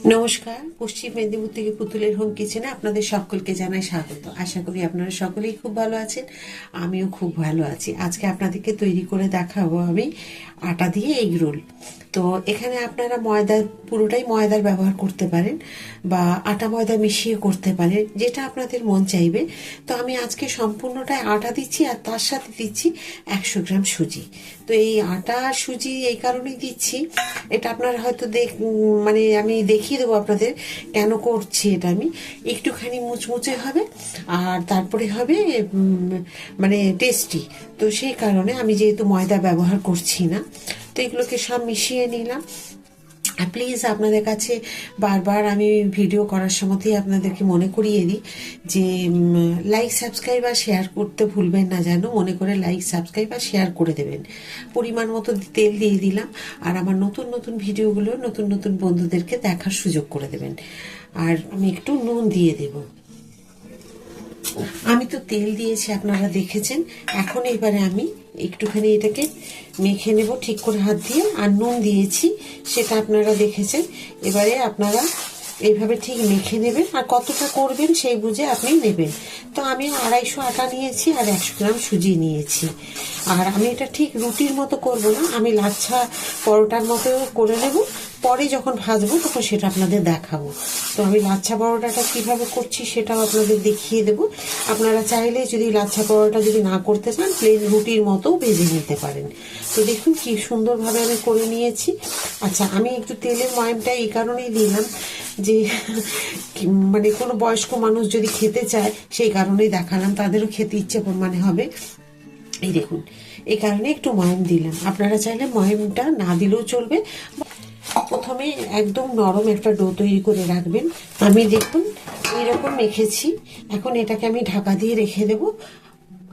নমস্কার, পশ্চিম মেদিনীপুর থেকে পুতুলের হোম কিচেনে আপনাদের সকলকে জানাই স্বাগত। আশা করি আপনারা সকলেই খুব ভালো আছেন, আমিও খুব ভালো আছি। আজকে আপনাদেরকে তৈরি করে দেখাবো আমি আটা দিয়ে এগ রোল। তো এখানে আপনারা পুরোটাই ময়দার ব্যবহার করতে পারেন বা আটা ময়দা মিশিয়ে করতে পারেন, যেটা আপনাদের মন চাইবে। তো আমি আজকে সম্পূর্ণটাই আটা দিচ্ছি আর তার সাথে দিচ্ছি 100 গ্রাম সুজি। তো এই আটা আর সুজি এই কারণেই দিচ্ছি, এটা আপনারা হয়তো মানে আমি দেখিয়ে দেবো আপনাদের কেন করছি। এটা আমি একটুখানি মুচমুচে হবে আর তারপরে হবে মানে টেস্টি। তো সেই কারণে আমি যেহেতু ময়দা ব্যবহার করছি না, তো এগুলোকে সব মিশিয়ে নিলাম। প্লিজ আপনাদের কাছে বারবার আমি ভিডিও করার সময়তেই আপনাদেরকে মনে করিয়ে দিই যে লাইক সাবস্ক্রাইব আর শেয়ার করতে ভুলবেন না, যেন মনে করে লাইক সাবস্ক্রাইব আর শেয়ার করে দেবেন। পরিমাণ মতো তেল দিয়ে দিলাম আর আমার নতুন নতুন ভিডিওগুলো নতুন নতুন বন্ধুদেরকে দেখার সুযোগ করে দেবেন। আর আমি একটু নুন দিয়ে দেবো। আমি তো তেল দিয়েছি, আপনারা দেখেছেন। এখন এবারে আমি একটুখানি এটাকে মেখে নেব ঠিক করে হাত দিয়ে, আর নুন দিয়েছি সেটা আপনারা দেখেছেন। এবারে আপনারা এইভাবে ঠিক মেখে নেবেন আর কতটা করবেন সেই বুঝে আপনি নেবেন। তো আমি 250 আটা নিয়েছি আর 100 গ্রাম সুজি নিয়েছি। আর আমি এটা ঠিক রুটির মতো করব না, আমি লাচ্ছা পরোটার মতো করে নেব। পরে যখন ভাজবো তখন সেটা আপনাদের দেখাবো। তো আমি লাচ্ছা পরোটাটা কিভাবে করছি সেটাও আপনাদের দেখিয়ে দেবো। আপনারা চাইলে যদি লাচ্ছা পরোটা যদি না করতে চান, প্লেন রুটির মতো ভেজে নিতে পারেন। তো দেখুন কি সুন্দরভাবে আমি করে নিয়েছি। আচ্ছা, আমি একটু তেলের ময়ামটা এই কারণেই দিলাম যে মানে কোনো বয়স্ক মানুষ যদি খেতে চায় সেই কারণেই দেখালাম, তাদেরও খেতে ইচ্ছে মানে হবে। এই দেখুন, এই কারণে একটু ময়াম দিলাম। আপনারা চাইলে ময়ামটা না দিলেও চলবে। প্রথমে একদম নরম একটা ডো তৈরি করে রাখবেন। আমি দেখুন এইরকম মেখেছি। এখন এটাকে আমি ঢাকা দিয়ে রেখে দেবো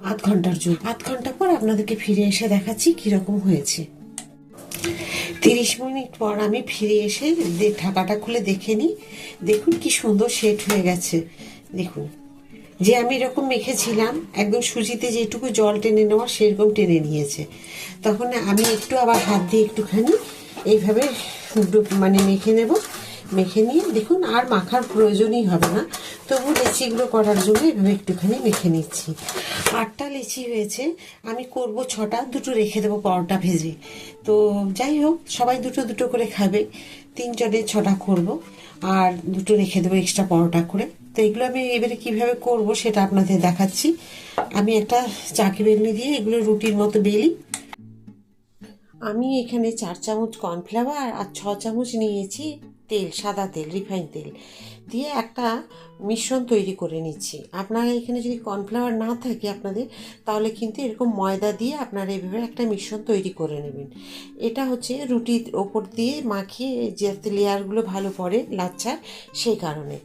আধ ঘন্টার জন্য। আধ ঘন্টা পর আপনাদেরকে ফিরে এসে দেখাচ্ছি কিরকম হয়েছে। 30 মিনিট পর আমি ফিরে এসে ঢাকাটা খুলে দেখে নিই। দেখুন কি সুন্দর সেট হয়ে গেছে। দেখুন, যে আমি এরকম মেখেছিলাম একদম সুজিতে যেটুকু জল টেনে নেওয়া সেরকম টেনে নিয়েছে। তখন আমি একটু আবার হাত দিয়ে একটুখানি এইভাবে মানে মেখে নেব। মেখে নিয়ে দেখুন আর মাখার প্রয়োজনই হবে না। তবু লেচিগুলো করার জন্য এভাবে একটুখানি মেখে নিচ্ছি। 8টা লেচি হয়েছে, আমি করব 6টা, দুটো রেখে দেবো পরোটা ভেজে। তো যাই হোক, সবাই দুটো দুটো করে খাবে। 3 জনের 6টা করব আর দুটো রেখে দেবো এক্সট্রা পরোটা করে। তো এগুলো আমি এবারে কিভাবে করব সেটা আপনাদের দেখাচ্ছি। আমি একটা চাকি বেলনি দিয়ে এগুলো রুটির মতো বেলি। আমি এখানে 4 চামচ কর্নফ্লাওয়ার আর 6 চামচ নিয়েছি তেল, সাদা তেল, রিফাইন তেল দিয়ে একটা মিশ্রণ তৈরি করে নিচ্ছি। আপনারা এখানে যদি কর্নফ্লাওয়ার না থাকে আপনাদের, তাহলে কিন্তু এরকম ময়দা দিয়ে আপনারা এইভাবে একটা মিশ্রণ তৈরি করে নেবেন। এটা হচ্ছে রুটির ওপর দিয়ে মাখিয়ে যাতে লেয়ারগুলো ভালো পড়ে লাচ্ছার, সেই কারণে।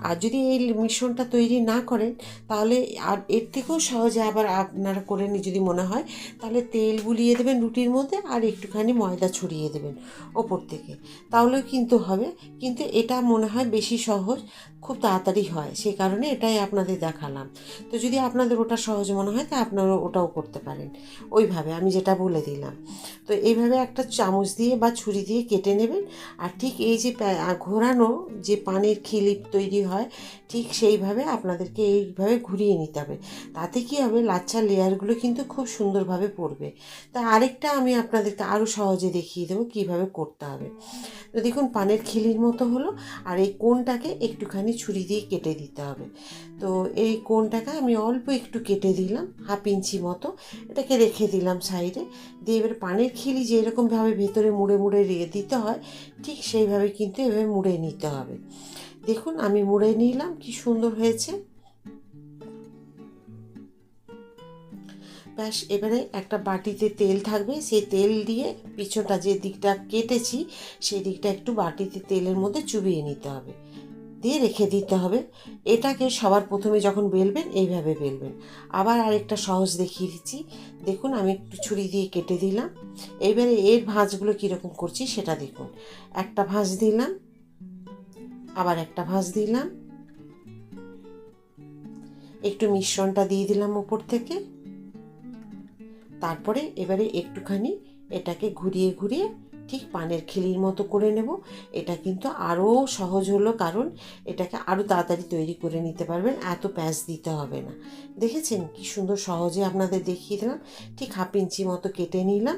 আর যদি এই মিশ্রণটা তৈরি না করেন তাহলে আর এর থেকেও সহজে আবার আপনারা করে যদি মনে হয়, তাহলে তেল বুলিয়ে দেবেন রুটির মধ্যে আর একটুখানি ময়দা ছড়িয়ে দেবেন ওপর থেকে, তাহলেও কিন্তু হবে। কিন্তু এটা মনে হয় বেশি সহজ, খুব তাড়াতাড়ি হয়, সেই কারণে এটাই আপনাদের দেখালাম। তো যদি আপনাদের ওটা সহজ মনে হয় তা আপনারা ওটাও করতে পারেন, ওইভাবে আমি যেটা বলে দিলাম। তো এইভাবে একটা চামচ দিয়ে বা ছুরি দিয়ে কেটে নেবেন। আর ঠিক এই যে ঘোরানো যে পানির খিলি তৈরি হয়, ঠিক সেইভাবে আপনাদেরকে এইভাবে ঘুরিয়ে নিতে হবে। তাতে কি হবে, লাচ্ছার লেয়ারগুলো কিন্তু খুব সুন্দরভাবে পড়বে। তা আরেকটা আমি আপনাদেরকে আরও সহজে দেখিয়ে দেবো কীভাবে করতে হবে। তো দেখুন পানের খিলির মতো হলো, আর এই কোণটাকে একটুখানি ছুরি দিয়ে কেটে দিতে হবে। তো এই কোণটাকে আমি অল্প একটু কেটে দিলাম, 1/2 ইঞ্চি মতো। এটাকে রেখে দিলাম সাইডে। দিয়ে এবার পানের খিলি যেরকমভাবে ভেতরে মুড়ে মুড়ে দিতে হয়, ঠিক সেইভাবে কিন্তু এভাবে মুড়ে নিতে হবে। দেখুন আমি মুড়ে নিলাম, কি সুন্দর হয়েছে। ব্যাস, এবারে একটা বাটিতে তেল থাকবে, সেই তেল দিয়ে পিছনটা যে দিকটা কেটেছি সেই দিকটা একটু বাটিতে তেলের মধ্যে চুবিয়ে নিতে হবে, দিয়ে রেখে দিতে হবে। এটাকে সবার প্রথমে যখন বেলবেন এইভাবে বেলবেন। আবার আরেকটা সহজ দেখিয়ে দিচ্ছি। দেখুন আমি একটু ছুরি দিয়ে কেটে দিলাম। এইবারে এর ভাঁজগুলো কীরকম করছি সেটা দেখুন। একটা ভাঁজ দিলাম, আবার একটা ভাঁজ দিলাম, একটু মিশ্রণটা দিয়ে দিলাম উপর থেকে। তারপরে এবারে একটুখানি এটাকে ঘুরিয়ে ঘুরিয়ে ঠিক পানের খিলির মতো করে নেব। এটা কিন্তু আরও সহজ হলো, কারণ এটাকে আরও তাড়াতাড়ি তৈরি করে নিতে পারবেন, এত প্যাঁচ দিতে হবে না। দেখেছেন কি সুন্দর সহজে আপনাদের দেখিয়ে দিলাম। ঠিক 1/2 ইঞ্চি মতো কেটে নিলাম।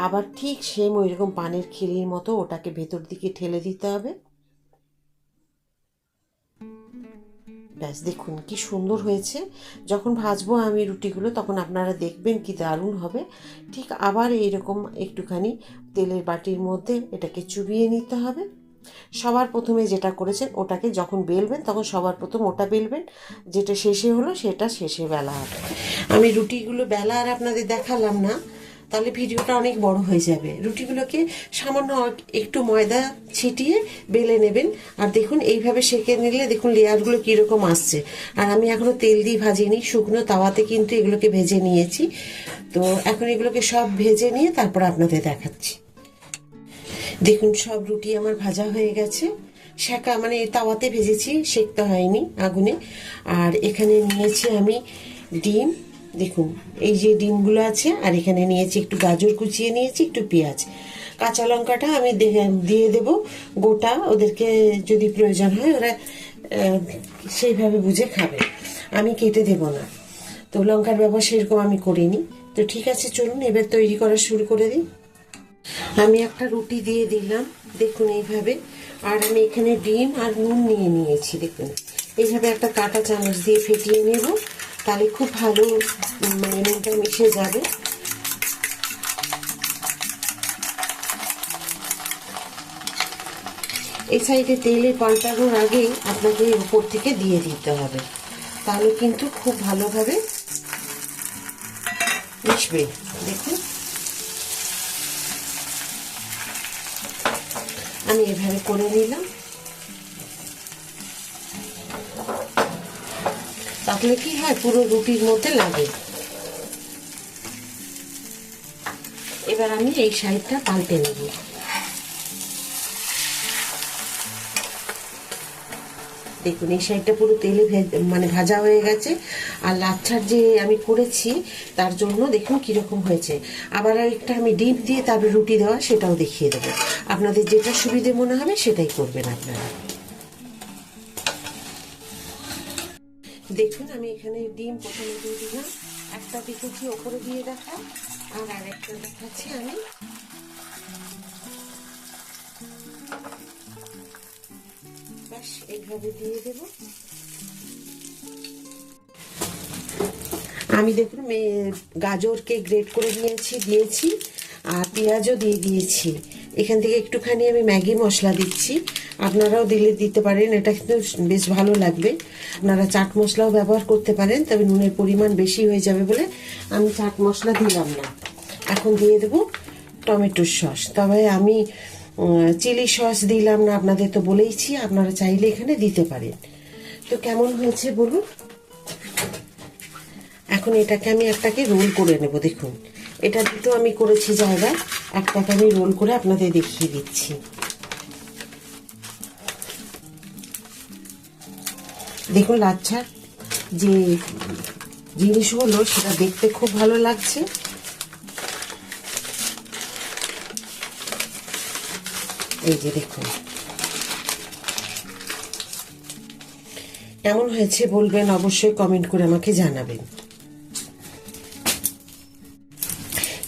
আবার ঠিক সেম ওইরকম পানের খিলির মতো ওটাকে ভেতর দিকে ঠেলে দিতে হবে। ব্যাস দেখুন কি সুন্দর হয়েছে। যখন ভাজবো আমি রুটিগুলো তখন আপনারা দেখবেন কি দারুণ হবে। ঠিক আবার এইরকম একটুখানি তেলের বাটির মধ্যে এটাকে চুবিয়ে নিতে হবে। সবার প্রথমে যেটা করেছেন ওটাকে যখন বেলবেন তখন সবার প্রথম ওটা বেলবেন, যেটা শেষে হলো সেটা শেষে বেলা হবে। আমি রুটিগুলো বেলা আর আপনাদের দেখালাম না, তাহলে ভিডিওটা অনেক বড় হয়ে যাবে। রুটিগুলোকে সামান্য একটু ময়দা ছিটিয়ে বেলে নেবেন। আর দেখুন এইভাবে সেঁকে নিলে দেখুন লেয়ারগুলো কীরকম আসছে। আর আমি এখনও তেল দিয়ে ভাজিনি, শুকনো তাওয়াতে কিন্তু এগুলোকে ভেজে নিয়েছি। তো এখন এগুলোকে সব ভেজে নিয়ে তারপর আপনাদের দেখাচ্ছি। দেখুন সব রুটি আমার ভাজা হয়ে গেছে, সেঁকা মানে তাওয়াতে ভেজেছি, সেঁকতে হয়নি আগুনে। আর এখানে নিয়েছি আমি ডিম, দেখুন এই যে ডিমগুলো আছে। আর এখানে নিয়েছি একটু গাজর কুচিয়ে নিয়েছি, একটু পেঁয়াজ, কাঁচা লঙ্কাটা আমি দিয়ে দেব গোটা, ওদেরকে যদি প্রয়োজন হয় ওরা সেইভাবে বুঝে খাবে, আমি কেটে দেব না। তো লঙ্কার ব্যবহার সেরকম আমি করিনি। তো ঠিক আছে, চলুন এবার তৈরি করা শুরু করে দিই। আমি একটা রুটি দিয়ে দিলাম, দেখুন এইভাবে। আর আমি এখানে ডিম আর নুন নিয়ে নিয়েছি, দেখুন এইভাবে একটা কাঁটা চামচ দিয়ে ফেটিয়ে নেব, তাহলে খুব ভালো মানে নুনটা মিশে যাবে। এই সাইডে তেলে পাল্টানোর আগেই আপনাকে উপর থেকে দিয়ে দিতে হবে, তাহলে কিন্তু খুব ভালোভাবে মিশবে। দেখুন আমি এভাবে করে নিলাম, তাহলে কি হয় পুরো রুটির মধ্যে লাগে। এবার আমি এই সাইডটা পাল্টে নেব। দেখুন এই সাইডটা পুরো তেলে মানে ভাজা হয়ে গেছে। আর লাচ্ছার যে আমি করেছি তার জন্য দেখুন কিরকম হয়েছে। আবার একটা আমি ডিম দিয়ে তারপরে রুটি দেওয়া সেটাও দেখিয়ে দেবো। আপনাদের যেটা সুবিধে মনে হবে সেটাই করবেন আপনারা। দেখুন আমি এখানে ডিম প্রথমে দিয়ে দিলাম, একটা দেখেছি ওপরে দিয়ে দেখা, আর আরেকটা দেখাচ্ছি আমি। ব্যাস এইভাবে দিয়ে দেব। আমি দেখুন গাজরকে গ্রেট করে দিয়েছি আর পেঁয়াজও দিয়ে দিয়েছি। এখান থেকে একটুখানি আমি ম্যাগি মশলা দিচ্ছি, আপনারাও দিতে পারেন, এটা কিন্তু বেশ ভালো লাগবে। আপনারা চাট মশলাও ব্যবহার করতে পারেন, তবে নুনের পরিমাণ বেশি হয়ে যাবে বলে আমি চাট মশলা দিলাম না। এখন দিয়ে দেবো টমেটোর সস, তবে আমি চিলি সস দিলাম না, আপনাদের তো বলেইছি, আপনারা চাইলে এখানে দিতে পারেন। তো কেমন হয়েছে বলুন। এখন এটাকে আমি একটাকে রোল করে নেব। দেখুন এটা দুটো আমি করেছি জায়গায়, একটাকে আমি রোল করে আপনাদের দেখিয়ে দিচ্ছি। দেখুন লাচ্ছার যে জিনিসগুলো সেটা দেখতে খুব ভালো লাগছে। এই যে দেখুন কেমন হয়েছে বলবেন, অবশ্যই কমেন্ট করে আমাকে জানাবেন।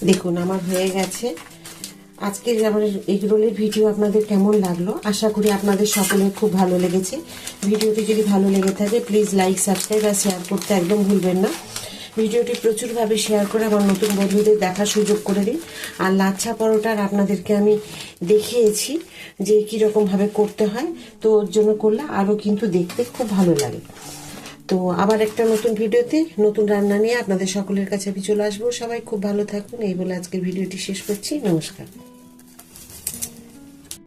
দেখুন আমার হয়ে গেছে। আজকের আমার এগ রোলের ভিডিও আপনাদের কেমন লাগলো, আশা করি আপনাদের সকলের খুব ভালো লেগেছে। ভিডিওটি যদি ভালো লেগে থাকে প্লিজ লাইক, সাবস্ক্রাইব আর শেয়ার করতে একদম ভুলবেন না। ভিডিওটি প্রচুরভাবে শেয়ার করে আমার নতুন বন্ধুদের দেখার সুযোগ করে দিন। আর লাচ্ছা পরোটার আপনাদেরকে আমি দেখিয়েছি যে কীরকমভাবে করতে হয়, তো ওর জন্য করলে আরও কিন্তু দেখতে খুব ভালো লাগে। তো আবার একটা নতুন ভিডিওতে নতুন রান্না নিয়ে আপনাদের সকলের কাছে আমি চলে আসবো। সবাই খুব ভালো থাকুন, এই বলে আজকের ভিডিওটি শেষ করছি। নমস্কার।